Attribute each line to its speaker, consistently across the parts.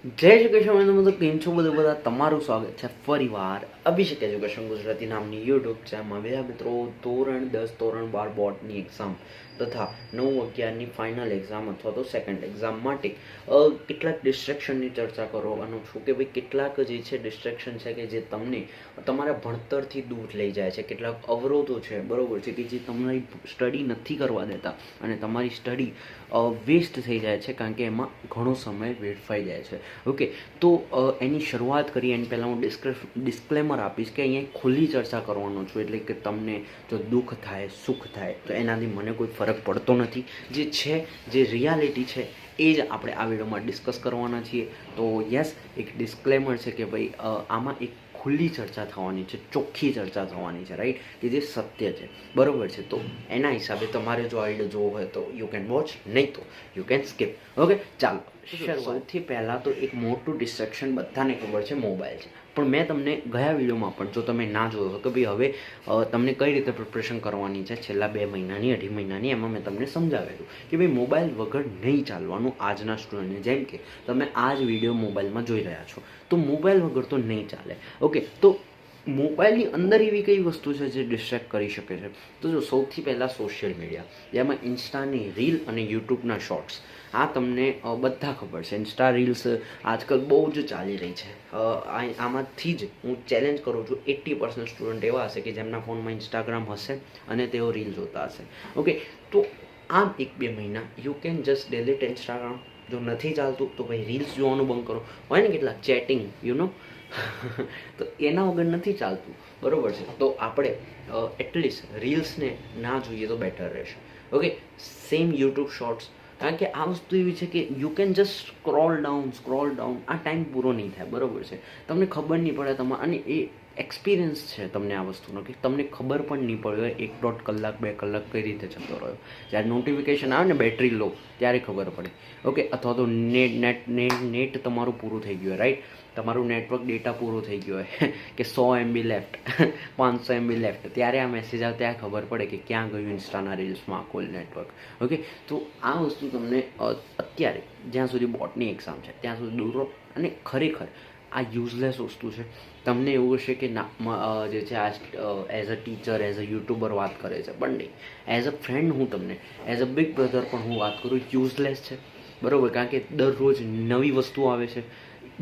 Speaker 1: જય શ્રી કૃષ્ણ મિત્રો, કેમ છો બધા તમારું સ્વાગત છે ફરીવાર અભિષેક એજ્યુકેશન ગુજરાતી નામની યુટ્યુબ ચેનલમાં. બધા મિત્રો, ધોરણ 10 ધોરણ 12 બોર્ડની એક્ઝામ તથા 9-11ની ફાઇનલ એક્ઝામ અથવા તો સેકન્ડ એક્ઝામ માટે કેટલાક ડિસ્ટ્રેક્શનની ચર્ચા કરવાનો છું કે ભાઈ કેટલાક જે છે ડિસ્ટ્રેક્શન છે કે જે તમને તમારા ભણતરથી દૂર લઈ જાય છે. કેટલાક અવરોધો છે, બરાબર છે, કે જે તમારી સ્ટડી નથી કરવા દેતા અને તમારી સ્ટડી વેસ્ટ થઈ જાય છે કારણ કે એમાં ઘણો સમય વેડફાઈ જાય છે. ઓકે, તો એની શરૂઆત કરીએ એની પહેલાં હું ડિસ્ક્લેમર આપીશ કે અહીંયા ખુલ્લી ચર્ચા કરવાનો છું. એટલે કે તમને જો દુઃખ થાય, સુખ થાય તો એનાથી મને કોઈ ફરક પડતો નથી. જે છે, જે રિયાલિટી છે એ જ આપણે આ વિડીયોમાં ડિસ્કસ કરવાના છીએ. તો યસ, એક ડિસ્ક્લેમર છે કે ભાઈ આમાં એક ખુલ્લી ચર્ચા થવાની છે, ચોખ્ખી ચર્ચા થવાની છે, રાઈટ, કે જે સત્ય છે, બરાબર છે. તો એના હિસાબે તમારે જો આ વિડીયો જોવો હોય તો યુ કેન વોચ, નહીં તો યુ કેન સ્કીપ. ઓકે, ચાલો. સૌથી પહેલાં તો એક મોટું ડિસ્ટ્રેક્શન બધાને ખબર છે, મોબાઈલ છે. પણ મેં તમને ગયા વિડીયોમાં પણ, જો તમે ના જોયો કે ભાઈ હવે તમને કઈ રીતે પ્રિપરેશન કરવાની છે છેલ્લા 2 મહિનાની, 2.5 મહિનાની, એમાં મેં તમને સમજાવેલું કે ભાઈ મોબાઈલ વગર નહીં ચાલવાનું આજના સ્ટુડન્ટને. જેમ કે તમે આ જ વિડીયો મોબાઈલમાં જોઈ રહ્યા છો, તો મોબાઈલ વગર તો નહીં ચાલે. ઓકે, તો મોબાઈલની અંદર એવી કઈ વસ્તુ છે જે ડિસ્ટ્રેક્ટ કરી શકે છે? તો જો સૌથી પહેલાં સોશિયલ મીડિયા, જેમાં ઇન્સ્ટાની રીલ અને યુટ્યુબના શોર્ટ્સ. આ તમને બધા ખબર છે, ઇન્સ્ટા રીલ્સ આજકાલ બહુ જ ચાલી રહી છે. આમાંથી જ હું ચેલેન્જ કરું છું 80% સ્ટુડન્ટ એવા હશે કે જેમના ફોનમાં ઇન્સ્ટાગ્રામ હશે અને તેઓ રીલ જોતા હશે. ઓકે, તો આમ 1-2 મહિના you can just delete Instagram. જો નથી ચાલતું તો ભાઈ રીલ્સ જોવાનું બંધ કરો. હોય ને કેટલા ચેટિંગ, તો એના વગર નથી ચાલતું, બરાબર છે. તો આપણે એટલીસ્ટ રીલ્સને ના જોઈએ તો બેટર રહેશે. ઓકે, સેમ યુટ્યુબ શોર્ટ્સ, કારણ કે આ વસ્તુ એવી છે કે you can just scroll down. આ ટાઈમ પૂરો નહીં થાય, બરાબર છે. તમને ખબર નહીં પડે અને એ એક્સપિરિયન્સ છે તમને આ વસ્તુનો, કે તમને ખબર પણ નહીં પડે 1.5 કલાક 2 કલાક કઈ રીતે જતો રહ્યો. જ્યારે નોટિફિકેશન આવે ને બેટરી લો ત્યારે ખબર પડે. ઓકે, અથવા તો નેટ તમારું પૂરું થઈ ગયું હોય, રાઈટ, તમારું નેટવર્ક ડેટા પૂરો થઈ ગયો હોય કે 100 MB લેફ્ટ 500 MB લેફ્ટ, ત્યારે આ મેસેજ આવે ત્યારે ખબર પડે કે ક્યાં ગયું ઇન્સ્ટાના રીલ્સમાં આખું નેટવર્ક. ઓકે, તો આ વસ્તુ તમને અત્યારે જ્યાં સુધી બોર્ડની એક્ઝામ છે ત્યાં સુધી દૂર રહો. અને ખરેખર આ યુઝલેસ વસ્તુ છે. તમને એવું હશે કે ના જે છે આ as a teacher, as a YouTuber વાત કરે છે, પણ નહીં, એઝ અ ફ્રેન્ડ હું તમને, એઝ અ બિગ બ્રધર પણ હું વાત કરું, યુઝલેસ છે, બરાબર. કારણ કે દરરોજ નવી વસ્તુ આવે છે,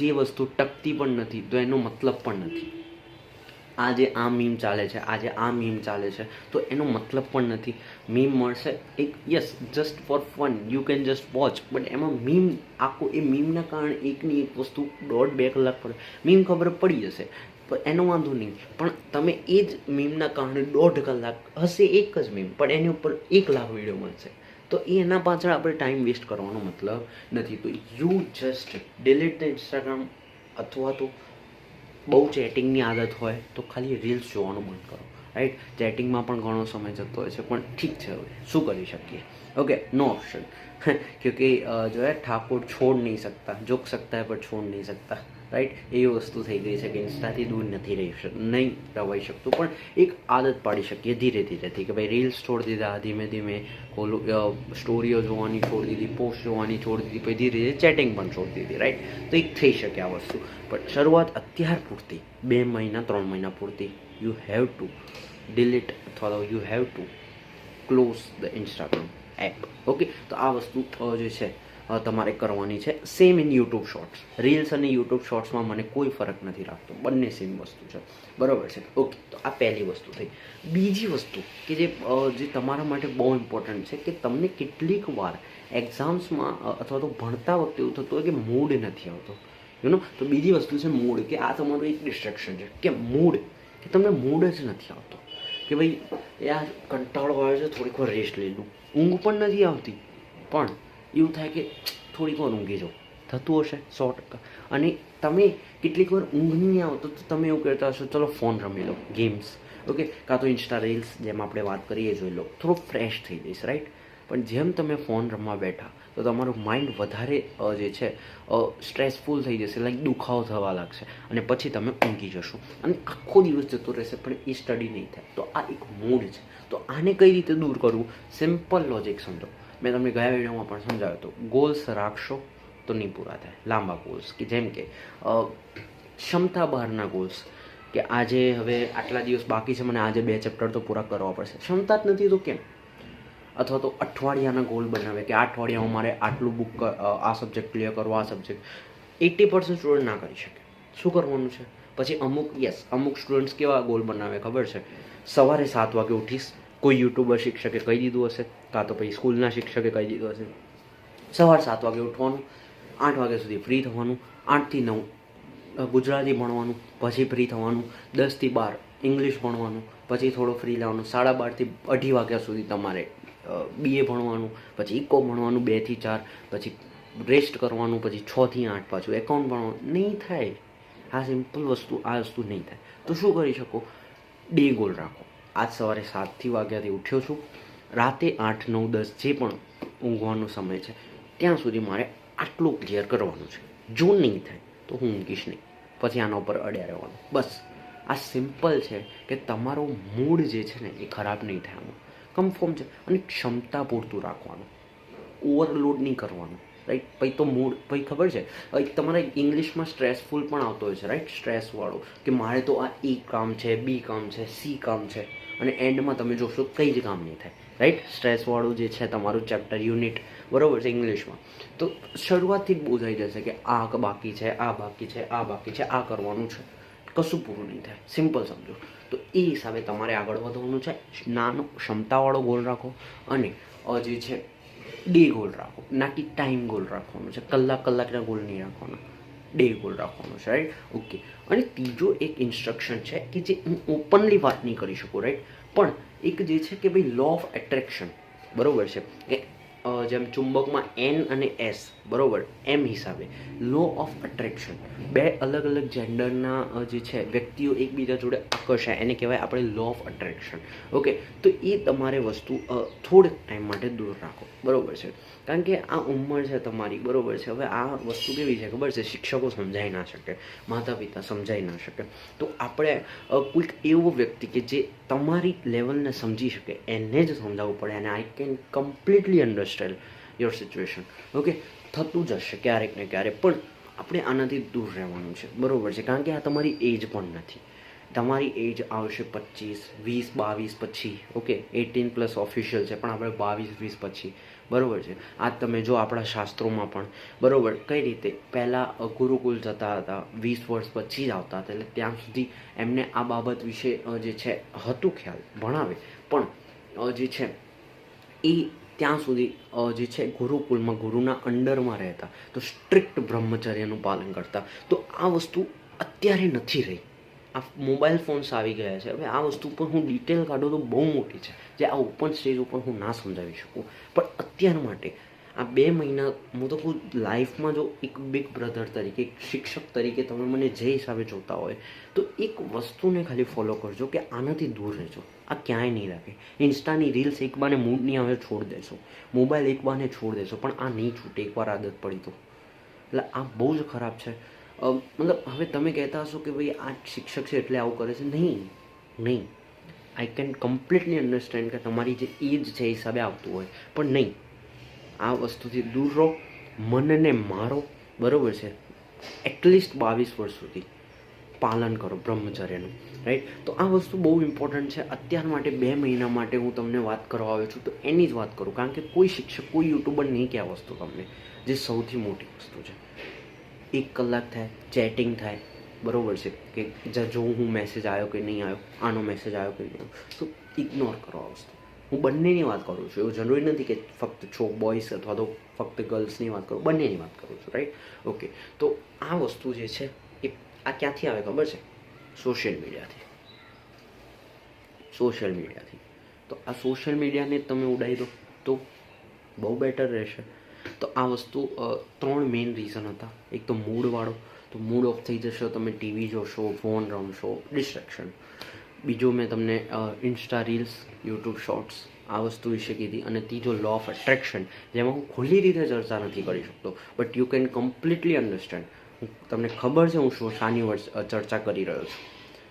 Speaker 1: જે વસ્તુ ટકતી પણ નથી તો એનો મતલબ પણ નથી. આજે આ મીમ ચાલે છે, આજે આ મીમ ચાલે છે, તો એનો મતલબ પણ નથી. મીમ મળશે એક, yes, just for fun, you can just watch, but એમાં મીમ આખું, એ મીમના કારણે એકની એક વસ્તુ 1.5-2 કલાક પર મીમ ખબર પડી જશે, પણ એનો વાંધો નહીં. પણ તમે એ જ મીમના કારણે 1.5 કલાક હશે એક જ મીમ, પણ એની ઉપર 1 લાખ વિડીયો મળશે, તો એના પાછળ આપણે ટાઈમ વેસ્ટ કરવાનો મતલબ નથી. તો you just delete the Instagram, અથવા તો બહુ ચેટિંગની આદત હોય તો ખાલી રીલ્સ જોવાનું બંધ કરો, રાઈટ. ચેટિંગમાં પણ ઘણો સમય જતો હોય છે, પણ ઠીક છે, હવે શું કરી શકીએ. ઓકે, નો ઓપ્શન ક્યોંકि જો હે ઠાકોર છોડ નહીં सकता, જોક सकता है पर છોડ નહીં सकता, રાઈટ. એવી વસ્તુ થઈ ગઈ છે કે ઇન્સ્ટાથી દૂર નહીં રવાઈ શકતું, પણ એક આદત પાડી શકીએ ધીરે ધીરેથી કે ભાઈ રીલ્સ છોડી દીધા, ધીમે ધીમે સ્ટોરીઓ જોવાની છોડી દીધી, પોસ્ટ જોવાની છોડી દીધી, પછી ધીરે ધીરે ચેટિંગ પણ છોડી દીધી, રાઈટ. તો એક થઈ શકે આ વસ્તુ, પણ શરૂઆત અત્યાર પૂરતી 2 મહિના 3 મહિના પૂરતી યુ હેવ ટુ ડિલીટ અથવા તો you have to close the Instagram app. Okay, તો આ વસ્તુ જે છે તમારે કરવાની છે. Same in YouTube shorts, reels અને યુટ્યુબ શોર્ટ્સમાં મને કોઈ ફરક નથી લાગતો, બંને સેમ વસ્તુ છે, બરાબર છે. ઓકે, તો આ પહેલી વસ્તુ થઈ. બીજી વસ્તુ કે જે તમારા માટે બહુ ઇમ્પોર્ટન્ટ છે, કે તમને કેટલીક વાર એક્ઝામ્સમાં અથવા તો ભણતા વખતે એવું થતું હોય કે મૂડ નથી આવતો, તો બીજી વસ્તુ છે મૂડ, કે આ તમારું એક ડિસ્ટ્રેક્શન છે કે મૂડ, કે તમને મૂડ જ નથી આવતો, કે ભાઈ યાર કંટાળો આવે છે, થોડીક વાર રેસ્ટ લઈ લઉં. ઊંઘ પણ નથી આવતી, પણ એવું થાય કે થોડીક વાર ઊંઘી જાઓ, થતું હશે 100%. અને તમે કેટલીક વાર ઊંઘ નહીં આવતો તો તમે એવું કહેતા હશો ચલો ફોન રમી લો, ગેમ્સ, ઓકે, કાં તો ઇન્સ્ટા રીલ્સ જેમ આપણે વાત કરીએ જોઈ લો, થોડો ફ્રેશ થઈ જઈશ, રાઈટ. પણ જેમ તમે ફોન રમવા બેઠા તો તમારું માઇન્ડ વધારે જે છે સ્ટ્રેસફુલ થઈ જશે, લાઈક દુખાવો થવા લાગશે, અને પછી તમે ઊંઘી જશો અને આખો દિવસ જતો રહેશે, પણ એ સ્ટડી નહીં થાય. તો આ એક મૂડ છે. તો આને કઈ રીતે દૂર કરવું? સિમ્પલ લોજિક સમજો. મેં તમને ગયા વિડીયોમાં પણ સમજાવ્યો હતો. ગોલ્સ રાખશો તો નહીં પૂરા થાય. લાંબા ગોલ્સ કે જેમ કે ક્ષમતા બહારના ગોલ્સ, કે આજે હવે આટલા દિવસ બાકી છે, મને આજે 2 ચેપ્ટર તો પૂરા કરવા પડશે. ક્ષમતા જ નથી તો કેમ? અથવા તો અઠવાડિયાના ગોલ બનાવે કે આ અઠવાડિયામાં મારે આટલું બુક આ સબ્જેક્ટ ક્લિયર કરવો, આ સબ્જેક્ટ 80% સ્ટુડન્ટ ના કરી શકે. શું કરવાનું છે પછી? અમુક સ્ટુડન્ટ્સ કેવા ગોલ બનાવે ખબર છે? સવારે 7 વાગે ઉઠીશ, કોઈ યુટ્યુબર શિક્ષકે કહી દીધું હશે, કાં તો પછી સ્કૂલના શિક્ષકે કહી દીધું હશે, સવારે 7 વાગે ઉઠવાનું, 8 વાગ્યા સુધી ફ્રી થવાનું, 8 થી 9 ગુજરાતી ભણવાનું, પછી ફ્રી થવાનું, 10 થી 12 ઇંગ્લિશ ભણવાનું, પછી થોડો ફ્રી લેવાનું, 12:30 થી 2:30 વાગ્યા સુધી તમારે BA ભણવાનું, પછી ઇકો ભણવાનું 2 થી 4, પછી રેસ્ટ કરવાનું, પછી 6 થી 8 પાછું એકાઉન્ટ ભણવાનું. નહીં થાય. આ સિમ્પલ વસ્તુ, આ વસ્તુ નહીં થાય. તો શું કરી શકો? ડે ગોલ રાખો. આજ સવારે 7 વાગ્યાથી ઉઠ્યો છું, રાતે 8, 9, 10 જે પણ ઊંઘવાનો સમય છે ત્યાં સુધી મારે આટલું ક્લિયર કરવાનું છે. જો નહીં થાય તો હું ઊંઘીશ નહીં, પછી આના ઉપર અડ્યા રહેવાનું. બસ આ સિમ્પલ છે કે તમારો મૂડ જે છે ને એ ખરાબ નહીં થાય. આમાં કન્ફર્મ છે. અને ક્ષમતા પૂરતું રાખવાનું, ઓવરલોડ નહીં કરવાનું, રાઈટ? પછી તો મૂડ, પછી ખબર છે તમારે ઇંગ્લિશમાં સ્ટ્રેસફુલ પણ આવતો હોય છે, રાઈટ? સ્ટ્રેસવાળો કે મારે તો આ E કામ છે, B કામ છે, C કામ છે, અને એન્ડમાં તમે જોશો કંઈ જ કામ નહીં થાય, રાઈટ? સ્ટ્રેસવાળું જે છે તમારું ચેપ્ટર, યુનિટ, બરાબર છે, ઇંગ્લિશમાં, તો શરૂઆતથી જ બોજાઈ જશે કે આ બાકી છે, આ બાકી છે, આ બાકી છે, આ કરવાનું છે, કશું પૂરું નહીં થાય. સિમ્પલ સમજો. તો એ હિસાબે તમારે આગળ વધવાનું છે. નાનો ક્ષમતાવાળો ગોલ રાખો, અને જે છે ડે ગોલ રાખો, ના કે ટાઈમ ગોલ રાખવાનો છે. કલાકના ગોલ નહીં રાખવાના, ડે ગોલ રાખવાનો છે, રાઈટ? ઓકે. અને ત્રીજો એક ઇન્સ્ટ્રક્શન છે કે જે હું ઓપનલી વાત નહીં કરી શકું, રાઈટ? પણ એક જે છે કે ભાઈ લો ઓફ એટ્રેક્શન, બરાબર છે, કે જેમ ચુંબકમાં N અને S, બરાબર, એમ હિસાબે લો ઓફ અટ્રેક્શન, 2 અલગ અલગ જેન્ડરના જે છે વ્યક્તિઓ એકબીજા જોડે આકર્ષાય, એને કહેવાય આપણે લો ઓફ અટ્રેક્શન. ઓકે. તો એ તમારે વસ્તુ થોડેક ટાઈમ માટે દૂર રાખો, બરાબર છે? કારણ કે આ ઉંમર છે તમારી, બરાબર છે? હવે આ વસ્તુ કેવી છે ખબર છે? શિક્ષકો સમજાઈ ના શકે, માતા પિતા સમજાઈ ના શકે, તો આપણે કોઈક એવો વ્યક્તિ કે જે તમારી લેવલને સમજી શકે એને જ સમજાવવું પડે. અને I can completely understand your situation. Okay. થતું જશે ક્યારેક ને ક્યારેક, પણ આપણે આનાથી દૂર રહેવાનું છે, બરાબર છે? કારણ કે આ તમારી એજ પણ નથી. તમારી એજ આવશે 25, 20, 22 પછી. ઓકે. 18+ ઓફિશિયલ છે, પણ આપણે 22, 20 પછી, બરાબર છે? આ તમે જો આપણા શાસ્ત્રોમાં પણ, બરાબર, કઈ રીતે પહેલાં ગુરુકુલ જતા હતા, 20 વર્ષ પછી જ આવતા હતા, એટલે ત્યાં સુધી એમને આ બાબત વિશે જે છે હતું ખ્યાલ, ભણાવે, પણ જે છે એ ત્યાં સુધી જે છે ગુરુકુલમાં ગુરુના અંડરમાં રહેતા, તો સ્ટ્રિક્ટ બ્રહ્મચર્યનું પાલન કરતા. તો આ વસ્તુ અત્યારે નથી રહી. આ મોબાઈલ ફોન્સ આવી ગયા છે. હવે આ વસ્તુ પર હું ડિટેલ કાઢું તો બહુ મોટી છે, જે આ ઓપન સ્ટેજ ઉપર હું ના સમજાવી શકું. પણ અત્યાર માટે આ 2 મહિના હું તો ખુદ લાઈફમાં જો એક બિગ બ્રધર તરીકે, એક શિક્ષક તરીકે તમે મને જે હિસાબે જોતા હોય, તો એક વસ્તુને ખાલી ફોલો કરજો કે આનાથી દૂર રહેજો. આ ક્યાંય નહીં લાગે. ઇન્સ્ટાની રીલ્સ એક બાને મૂડ નહીં આવે છોડ દેશો, મોબાઈલ એક બાને છોડ દેશો, પણ આ નહીં છૂટે એકવાર આદત પડી તો. એટલે આ બહુ જ ખરાબ છે. મતલબ હવે તમે કહેતા હશો કે ભાઈ આ શિક્ષક છે એટલે આવું કરે છે. નહીં. આઈ કેન કમ્પ્લીટલી અન્ડરસ્ટેન્ડ કે તમારી જે એજ છે એ હિસાબે આવતું હોય, પણ નહીં. આ વસ્તુથી દૂર રહો, મનને મારો, બરાબર છે? એટલીસ્ટ 22 વર્ષ સુધી પાલન કરો બ્રહ્મચર્યનું, રાઈટ? તો આ વસ્તુ બહુ ઇમ્પોર્ટન્ટ છે. અત્યાર માટે 2 મહિના માટે હું તમને વાત કરવા આવ્યો છું, તો એની જ વાત કરું. કારણ કે કોઈ શિક્ષક, કોઈ યુટ્યુબર નહીં કે આ વસ્તુ તમને, જે સૌથી મોટી વસ્તુ છે. 1 કલાક થાય, ચેટિંગ થાય, બરાબર છે, કે જો હું મેસેજ આવ્યો કે નહીં આવ્યો, આનો મેસેજ આવ્યો કે નહીં આવ્યો, તો ઇગ્નોર કરો આ વસ્તુ. હું બંનેની વાત કરું છું. એવું જરૂરી નથી કે ફક્ત બોયઝ અથવા તો ફક્ત ગર્લ્સની વાત કરું, બંનેની વાત કરું છું, રાઈટ? ઓકે. તો આ વસ્તુ જે છે એ આ ક્યાંથી આવે ખબર છે? સોશિયલ મીડિયાથી. તો આ સોશિયલ મીડિયાને તમે ઉડાવી દો તો બહુ બેટર રહેશે. તો આ વસ્તુ 3 મેઇન રીઝન હતા. એક તો મૂડવાળો, તો મૂડ ઓફ થઈ જશો, તમે ટીવી જોશો, ફોન રમશો, ડિસ્ટ્રેક્શન. બીજો મેં તમને ઇન્સ્ટા રીલ્સ, યુટ્યુબ શોર્ટ્સ આ વસ્તુ વિશે કીધી. અને ત્રીજો લો ઓફ એટ્રેક્શન, જેમાં હું ખુલ્લી રીતે ચર્ચા નથી કરી શકતો, but you can completely understand. તમને ખબર છે હું શાની ચર્ચા કરી રહ્યો છું.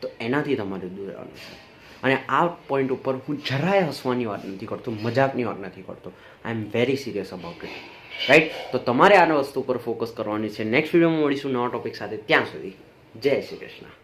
Speaker 1: તો એનાથી તમારે દૂર રહેવાનું છે. અને આ પોઈન્ટ ઉપર હું જરાય હસવાની વાત નથી કરતો, મજાકની વાત નથી કરતો. I am very serious about it. Right. તો તમારે આ વસ્તુ પર ફોકસ કરવાની છે. નેક્સ્ટ વિડીયોમાં મળીશું નવા ટોપિક સાથે. ત્યાં સુધી જય શ્રી કૃષ્ણ.